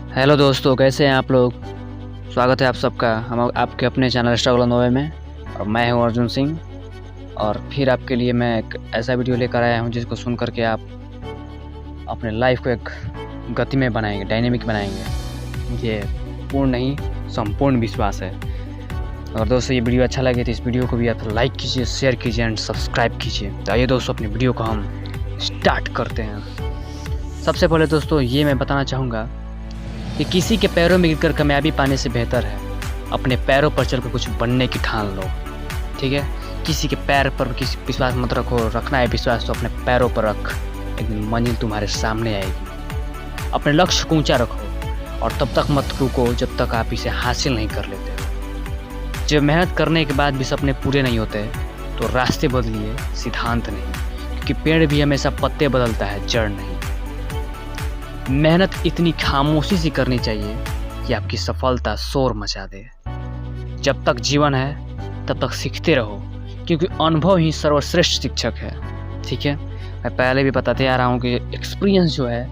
Hello दोस्तों, कैसे हैं आप लोग। स्वागत है आप सबका हम आपके अपने चैनल स्ट्रगल नोवे में। और मैं हूं अर्जुन सिंह। और फिर आपके लिए मैं एक ऐसा वीडियो लेकर आया हूं जिसको सुन करके आप अपने लाइफ को एक गति में बनाएंगे, डायनेमिक बनाएंगे। मुझे पूर्ण नहीं संपूर्ण विश्वास है। और दोस्तों, ये वीडियो अच्छा लगे तो इस वीडियो को भी आप लाइक कीजिए, शेयर कीजिए एंड सब्सक्राइब कीजिए। तो आइए दोस्तों, अपनी वीडियो को हम स्टार्ट करते हैं। सबसे पहले दोस्तों ये मैं बताना चाहूँगा कि किसी के पैरों में गिरकर कामयाबी पाने से बेहतर है अपने पैरों पर चलकर कुछ बनने की ठान लो। ठीक है, किसी के पैर पर किसी विश्वास मत रखो। रखना है विश्वास तो अपने पैरों पर रख, एक दिन मंजिल तुम्हारे सामने आएगी। अपने लक्ष्य को ऊंचा रखो और तब तक मत रुको जब तक आप इसे हासिल नहीं कर लेते हो। जब मेहनत करने के बाद भी सपने पूरे नहीं होते तो रास्ते बदलिए, सिद्धांत नहीं, क्योंकि पेड़ भी हमेशा पत्ते बदलता है, जड़ नहीं। मेहनत इतनी खामोशी से करनी चाहिए कि आपकी सफलता शोर मचा दे। जब तक जीवन है तब तक सीखते रहो, क्योंकि अनुभव ही सर्वश्रेष्ठ शिक्षक है। ठीक है, मैं पहले भी बताते आ रहा हूँ कि एक्सपीरियंस जो है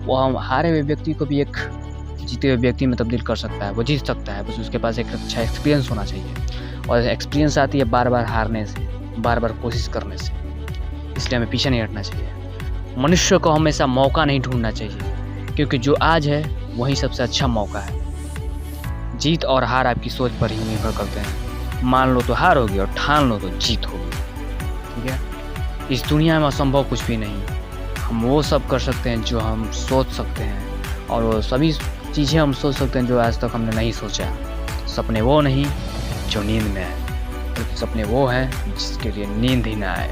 वो हम हारे हुए व्यक्ति को भी एक जीते हुए व्यक्ति में तब्दील कर सकता है। वो जीत सकता है, बस उसके पास एक अच्छा एक्सपीरियंस होना चाहिए। और एक्सपीरियंस आती है बार बार हारने से, बार बार कोशिश करने से। इसलिए हमें पीछे नहीं हटना चाहिए। मनुष्य को हमेशा मौका नहीं ढूंढना चाहिए, क्योंकि जो आज है वही सबसे अच्छा मौका है। जीत और हार आपकी सोच पर ही निर्भर करते हैं। मान लो तो हार होगी और ठान लो तो जीत होगी। ठीक है, इस दुनिया में असंभव कुछ भी नहीं। हम वो सब कर सकते हैं जो हम सोच सकते हैं, और वो सभी चीज़ें हम सोच सकते हैं जो आज तक हमने नहीं सोचा। सपने वो नहीं जो नींद में आए, बल्कि सपने वो हैं जिसके लिए नींद ही ना आए।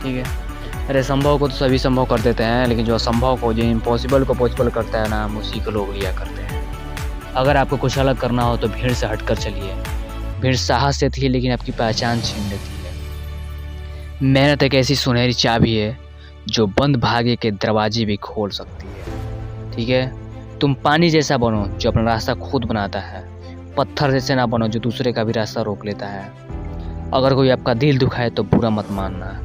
ठीक है, अरे संभव को तो सभी संभव कर देते हैं, लेकिन जो असंभव को, जो इम्पॉसिबल को पॉसिबल करता है ना, हम उसी को लोग लिया करते हैं। अगर आपको कुछ अलग करना हो तो भीड़ से हटकर चलिए। भीड़ साहस देती है लेकिन आपकी पहचान छीन लेती है। मेहनत एक ऐसी सुनहरी चाबी है जो बंद भाग्य के दरवाजे भी खोल सकती है। ठीक है, तुम पानी जैसा बनो जो अपना रास्ता खुद बनाता है। पत्थर जैसे ना बनो जो दूसरे का भी रास्ता रोक लेता है। अगर कोई आपका दिल दुखाए तो बुरा मत मानना।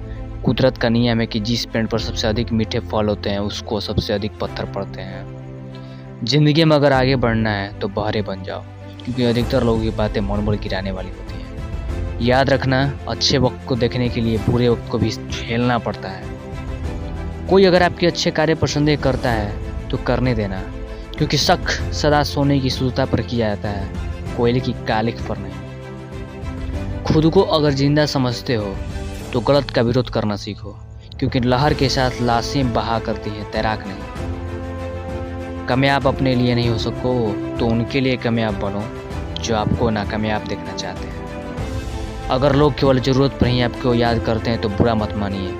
कुदरत का नियम है कि जिस पेड़ पर सबसे अधिक मीठे फल होते हैं उसको सबसे अधिक पत्थर पड़ते हैं। जिंदगी में अगर आगे बढ़ना है तो बहरे बन जाओ, क्योंकि अधिकतर लोगों की बातें मोड़ गिराने वाली होती हैं। याद रखना, अच्छे वक्त को देखने के लिए बुरे वक्त को भी झेलना पड़ता है। कोई अगर आपके अच्छे कार्य पर संदेह करता है तो करने देना, क्योंकि शक सदा सोने की शुद्धता पर किया जाता है, कोयले की कालिख पर नहीं। खुद को अगर जिंदा समझते हो तो गलत का विरोध करना सीखो, क्योंकि लहर के साथ लाशें बहा करती है, तैराक नहीं। कामयाब अपने लिए नहीं हो सको तो उनके लिए कामयाब बनो जो आपको नाकामयाब देखना चाहते हैं। अगर लोग केवल ज़रूरत पर ही आपको याद करते हैं तो बुरा मत मानिए,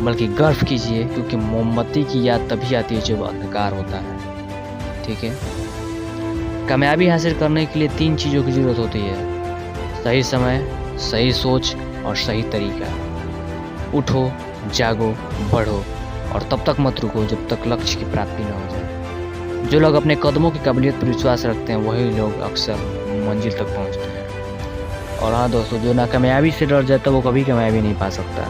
बल्कि गर्व कीजिए, क्योंकि मोमबत्ती की याद तभी आती है जब अंधकार होता है। ठीक है, कामयाबी हासिल करने के लिए 3 चीज़ों की ज़रूरत होती है: सही समय, सही सोच और सही तरीका। उठो, जागो, बढ़ो, और तब तक मत रुको जब तक लक्ष्य की प्राप्ति न हो जाए। जो लोग अपने कदमों की काबिलियत पर विश्वास रखते हैं वही लोग अक्सर मंजिल तक पहुंचते हैं। और हाँ दोस्तों, जो नाकामयाबी से डर जाता है वो कभी कामयाबी नहीं पा सकता।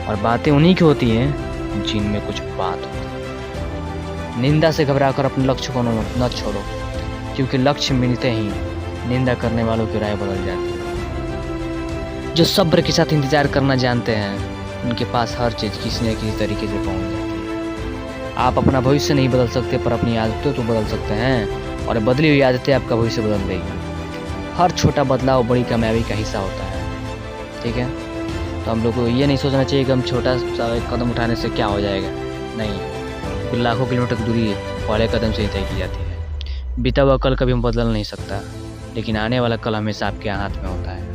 और बातें उन्हीं की होती हैं जिनमें कुछ बात होती है। निंदा से घबराकर अपने लक्ष्य को न छोड़ो, क्योंकि लक्ष्य मिलते ही निंदा करने वालों की राय बदल जाती है। जो सब्र के साथ इंतजार करना जानते हैं उनके पास हर चीज़ किसी न किसी तरीके से पहुंच जाती है। आप अपना भविष्य नहीं बदल सकते, पर अपनी आदतें तो बदल सकते हैं, और बदली हुई आदतें आपका भविष्य बदल देगी। हर छोटा बदलाव बड़ी कामयाबी का हिस्सा होता है। ठीक है, तो हम लोग को ये नहीं सोचना चाहिए कि हम छोटा सा एक कदम उठाने से क्या हो जाएगा। नहीं, लाखों किलोमीटर की दूरी पहले कदम से ही तय की जाती है। बीता हुआ कल कभी हम बदल नहीं सकता, लेकिन आने वाला कल हमेशा आपके हाथ में होता है।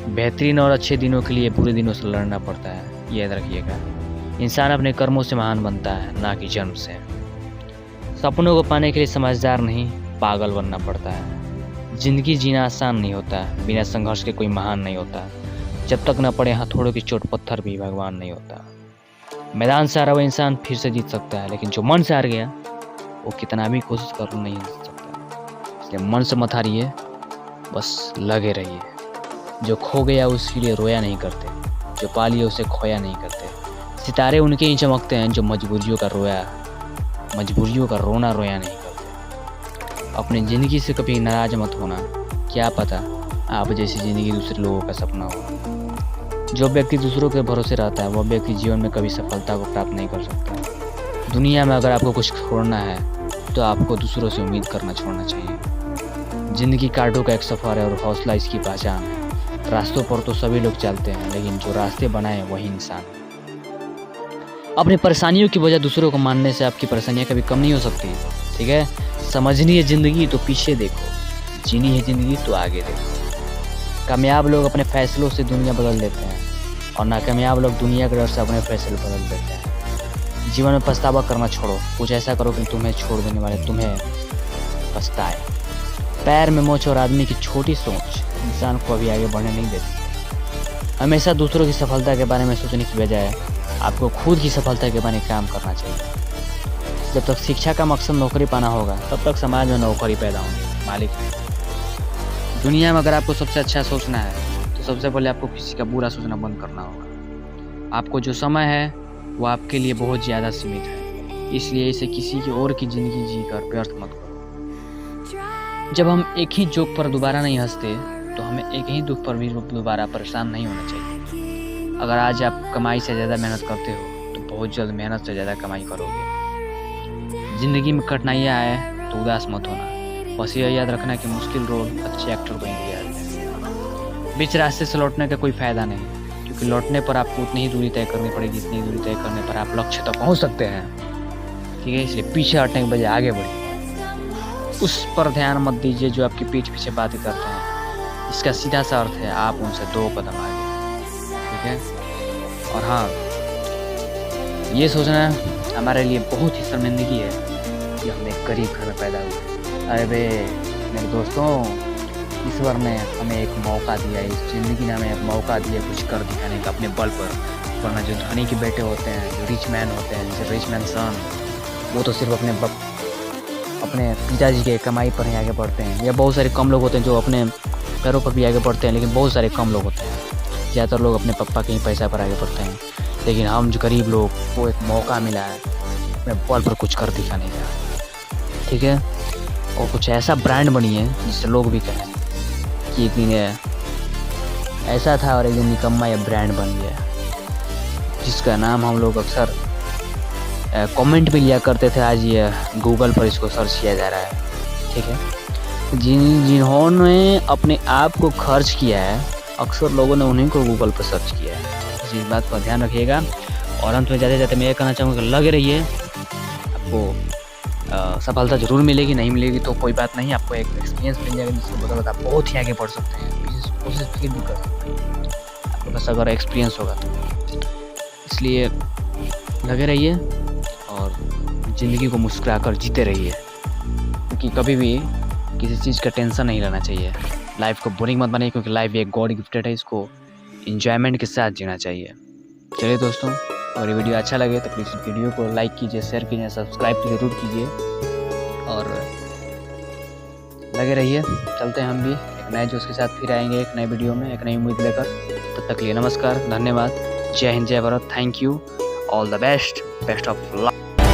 बेहतरीन और अच्छे दिनों के लिए बुरे दिनों से लड़ना पड़ता है, याद रखिएगा। इंसान अपने कर्मों से महान बनता है, ना कि जन्म से। सपनों को पाने के लिए समझदार नहीं, पागल बनना पड़ता है। जिंदगी जीना आसान नहीं होता, बिना संघर्ष के कोई महान नहीं होता। जब तक न पड़े हथौड़ों की चोट, पत्थर भी भगवान नहीं होता। मैदान से हारा हुआ इंसान फिर से जीत सकता है, लेकिन जो मन से हार गया वो कितना भी कोशिश कर नहीं जीत सकता। इसलिए मन से मत हारिए, बस लगे रहिए। जो खो गया उसके लिए रोया नहीं करते, जो पा लिया उसे खोया नहीं करते। सितारे उनके ही चमकते हैं जो मजबूरियों का रोना रोया नहीं करते। अपनी ज़िंदगी से कभी नाराज़ मत होना, क्या पता आप जैसी ज़िंदगी दूसरे लोगों का सपना हो। जो व्यक्ति दूसरों के भरोसे रहता है वह व्यक्ति जीवन में कभी सफलता को प्राप्त नहीं कर सकता। दुनिया में अगर आपको कुछ छोड़ना है तो आपको दूसरों से उम्मीद करना छोड़ना चाहिए। ज़िंदगी कांटों का एक सफ़र है और हौसला इसकी पहचान है। रास्तों पर तो सभी लोग चलते हैं, लेकिन जो रास्ते बनाए वही इंसान है। अपनी परेशानियों की वजह दूसरों को मानने से आपकी परेशानियाँ कभी कम नहीं हो सकती। ठीक है, समझनी है ज़िंदगी तो पीछे देखो, जीनी है ज़िंदगी तो आगे देखो। कामयाब लोग अपने फैसलों से दुनिया बदल देते हैं और नाकामयाब लोग दुनिया के डर से अपने फैसले बदल देते हैं। जीवन में पछतावा करना छोड़ो, कुछ ऐसा करो कि तुम्हें छोड़ देने वाले तुम्हें पछताए। पैर में मोच और आदमी की छोटी सोच इंसान को अभी आगे बढ़ने नहीं देती। हमेशा दूसरों की सफलता के बारे में सोचने की बजाय आपको खुद की सफलता के बारे में काम करना चाहिए। जब तक शिक्षा का मकसद नौकरी पाना होगा तब तक समाज में नौकरी पैदा होंगे, मालिक नहीं। दुनिया में अगर आपको सबसे अच्छा सोचना है तो सबसे पहले आपको किसी का बुरा सोचना बंद करना होगा। आपको जो समय है वो आपके लिए बहुत ज़्यादा सीमित है, इसलिए इसे किसी की और की ज़िंदगी जीकर व्यर्थ मत करो। जब हम एक ही जोक पर दोबारा नहीं हंसते तो हमें एक ही दुख पर भी दोबारा परेशान नहीं होना चाहिए। अगर आज आप कमाई से ज़्यादा मेहनत करते हो तो बहुत जल्द मेहनत से ज़्यादा कमाई करोगे। ज़िंदगी में कठिनाइयाँ आए तो उदास मत होना, बस यह याद रखना कि मुश्किल रोल अच्छे एक्टर को ही दिया है। बीच रास्ते से लौटने का कोई फ़ायदा नहीं, क्योंकि लौटने पर आपको उतनी ही दूरी तय करनी पड़ेगी जितनी दूरी तय करने पर आप लक्ष्य तक पहुंच सकते हैं। ठीक है, इसलिए पीछे हटने के बजाय आगे बढ़िए। उस पर ध्यान मत दीजिए जो आपकी पीठ पीछे बातें करते हैं। इसका सीधा सा अर्थ है आप उनसे 2 कदम आगे। ठीक है, और हाँ, ये सोचना हमारे लिए बहुत ही शर्मिंदगी है कि हम एक गरीब घर में पैदा हुए। अरे बे मेरे दोस्तों, ईश्वर ने हमें एक मौका दिया, इस ज़िंदगी ने हमें एक मौका दिया कुछ कर दिखाने का अपने बल पर। वरना जो धनी के बेटे होते हैं, जो रिच मैन होते हैं, जैसे रिच मैन सन, वो तो सिर्फ अपने पिताजी के कमाई पर ही आगे बढ़ते हैं। या बहुत सारे कम लोग होते हैं जो अपने पैरों पर भी आगे बढ़ते हैं, लेकिन बहुत सारे कम लोग होते हैं। ज़्यादातर लोग अपने पापा के ही पैसा पर आगे बढ़ते हैं, लेकिन हम जो गरीब लोग को एक मौका मिला है अपने बल पर कुछ कर दिखाने का। ठीक है, और कुछ ऐसा ब्रांड बनी है जिससे लोग भी कहें कि एक दिन ऐसा था और एक दिन निकम्मा या ब्रांड बन गया, जिसका नाम हम लोग अक्सर कमेंट भी लिया करते थे। आज ये गूगल पर इसको सर्च किया जा रहा है। ठीक है, जिन्होंने अपने आप को खर्च किया है, अक्सर लोगों ने उन्हीं को गूगल पर सर्च किया है। इस बात का ध्यान रखिएगा। और अंत में जाते जाते मैं ये कहना चाहूँगा कि लगे रहिए, आपको सफलता ज़रूर मिलेगी। नहीं मिलेगी तो कोई बात नहीं, आपको एक एक्सपीरियंस मिल जाएगा जिसके बदौलत आप बहुत ही आगे बढ़ सकते हैं, कोशिश फिर भी कर सकते हैं आपके पास अगर एक्सपीरियंस होगा तो। इसलिए लगे रहिए और ज़िंदगी को मुस्कुराकर जीते रहिए, क्योंकि कभी भी किसी चीज़ का टेंशन नहीं लेना चाहिए। लाइफ को बोरिंग मत बनाइए, क्योंकि लाइफ एक गॉड गिफ्टेड है, इसको एंजॉयमेंट के साथ जीना चाहिए। चलिए दोस्तों, अगर ये वीडियो अच्छा लगे तो प्लीज़ वीडियो को लाइक कीजिए, शेयर कीजिए, सब्सक्राइब ज़रूर कीजिए और लगे रहिए। चलते हैं हम भी एक नए जोश के साथ फिर आएंगे एक नए वीडियो में एक नई उम्मीद लेकर। तब तक के लिए नमस्कार, धन्यवाद, जय हिंद, जय Bharat, thank you, all the best, best of luck.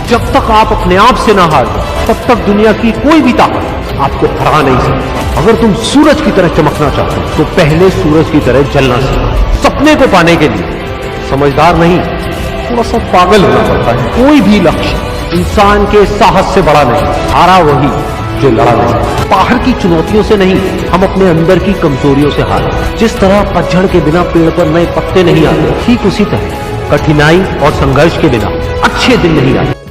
जब तक आप अपने आप से ना हार जाओ तब तक दुनिया की कोई भी ताकत आपको हरा नहीं सकती। अगर तुम सूरज की तरह चमकना चाहते हो तो पहले सूरज की तरह जलना सीखो। सपने को पाने के लिए समझदार नहीं, थोड़ा सा पागल होना पड़ता है। कोई भी लक्ष्य इंसान के साहस से बड़ा नहीं, हारा वही जो लड़ा नहीं। बाहर की चुनौतियों से नहीं, हम अपने अंदर की कमजोरियों से हारे। जिस तरह पतझड़ के बिना पेड़ पर नए पत्ते नहीं आते, ठीक उसी तरह कठिनाई और संघर्ष के बिना अच्छे दिन नहीं आते।